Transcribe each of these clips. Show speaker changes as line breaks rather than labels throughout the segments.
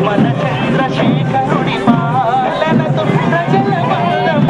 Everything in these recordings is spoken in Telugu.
మన చంద్రశేఖరుడి పాలనతో ప్రజల బంధం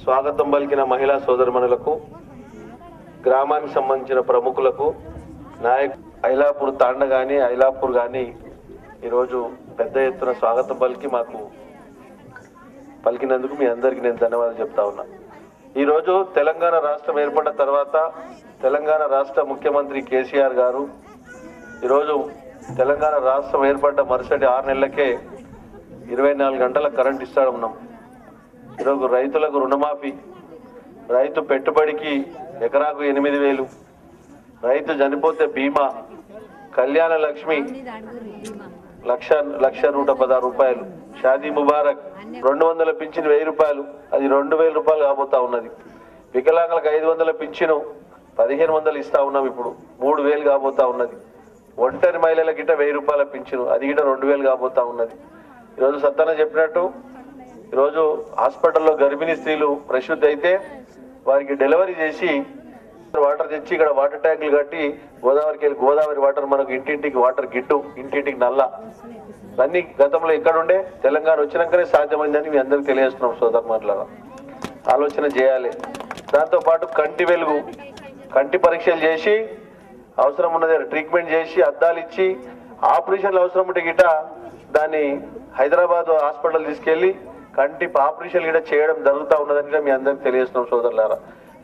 స్వాగతం పలికిన మహిళా సోదరిమణులకు, గ్రామానికి సంబంధించిన ప్రముఖులకు, ఐలాపూర్ తాండ కానీ ఐలాపూర్ కానీ ఈరోజు పెద్ద ఎత్తున స్వాగతం పలికినందుకు మీ అందరికీ నేను ధన్యవాదాలు చెప్తా ఉన్నా. ఈరోజు తెలంగాణ రాష్ట్రం ఏర్పడిన తర్వాత తెలంగాణ రాష్ట్ర ముఖ్యమంత్రి కేసీఆర్ గారు ఈరోజు తెలంగాణ రాష్ట్రం ఏర్పడ్డ మరుసటి 6 నెలలకే 24 గంటల కరెంట్ ఇస్తాడున్నాం. ఈరోజు రైతులకు రుణమాఫీ, రైతు పెట్టుబడికి ఎకరాకు 8,000, రైతు చనిపోతే బీమా, కళ్యాణ లక్ష్మి 1,116 రూపాయలు, షాదీ ముబారక్ 200 పింఛను 1000 రూపాయలు, అది 2,000 రూపాయలు కాబోతా ఉన్నది. వికలాంగులకు 500 పింఛను 1,500 ఇస్తా ఉన్నాం, ఇప్పుడు 3,000 కాబోతా ఉన్నది. ఒంటరి మహిళల గిట్ట 1000 రూపాయల పింఛను, అది గిట్ట 2,000 కాబోతా ఉన్నది. ఈరోజు సత్తన్న చెప్పినట్టు ఈరోజు హాస్పిటల్లో గర్భిణీ స్త్రీలు ప్రసూతి అయితే వారికి డెలివరీ చేసి వాటర్ తెచ్చి ఇక్కడ వాటర్ ట్యాంకులు కట్టి గోదావరికి వెళ్ళి గోదావరి వాటర్ మనకు ఇంటింటికి వాటర్ గిట్టు, ఇంటింటికి నల్ల అన్ని గతంలో ఎక్కడుండే తెలంగాణ వచ్చినాకనే సాధ్యమైందని మీ అందరికి తెలియజేస్తున్నాం సోదరులారా. ఆలోచన చేయాలి. దాంతోపాటు కంటి వెలుగు, కంటి పరీక్షలు చేసి అవసరం ఉన్నది ట్రీట్మెంట్ చేసి అద్దాలు ఇచ్చి ఆపరేషన్లు అవసరం ఉంటే గిట దాన్ని హైదరాబాద్ హాస్పిటల్ తీసుకెళ్లి కంటి ఆపరేషన్ గిట చేయడం జరుగుతూ ఉన్నదని మీ అందరికి తెలియజేస్తున్నాం సోదరులారా.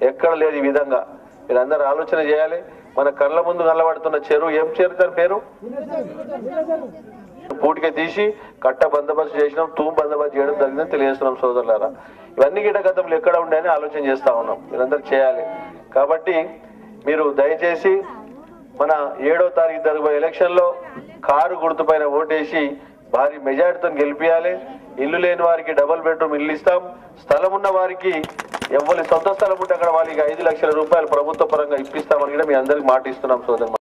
ఎక్కడ లేదు ఈ విధంగా. మీరందరూ ఆలోచన చేయాలి. మన కళ్ళ ముందు కనబడుతున్న చెరువు, ఏం చెరువు దాని పేరు, పూటికే తీసి కట్ట బందోబస్తు చేసినాం, తూము బందోబస్తు చేయడం జరిగిందని తెలియజేస్తున్నాం సోదరులారా. ఇవన్నీ గిట గతంలో ఎక్కడ ఉండేని ఆలోచన చేస్తా ఉన్నాం. మీరందరూ చేయాలి. కాబట్టి మీరు దయచేసి మన 7వ తారీఖు జరగబోయే ఎలక్షన్ లో కారు గుర్తుపైన ఓటేసి భారీ మెజార్టీతో గెలిపియాలి. ఇల్లు లేని వారికి డబుల్ బెడ్రూమ్ ఇల్లు ఇస్తాం. స్థలం ఉన్న వారికి ఎవరి సొంత స్థలం ఉంటే అక్కడ వాళ్ళకి 5 లక్షల రూపాయలు ప్రభుత్వ పరంగా ఇప్పిస్తామని కూడా మీ అందరికి మాట ఇస్తున్నాం సోదరు.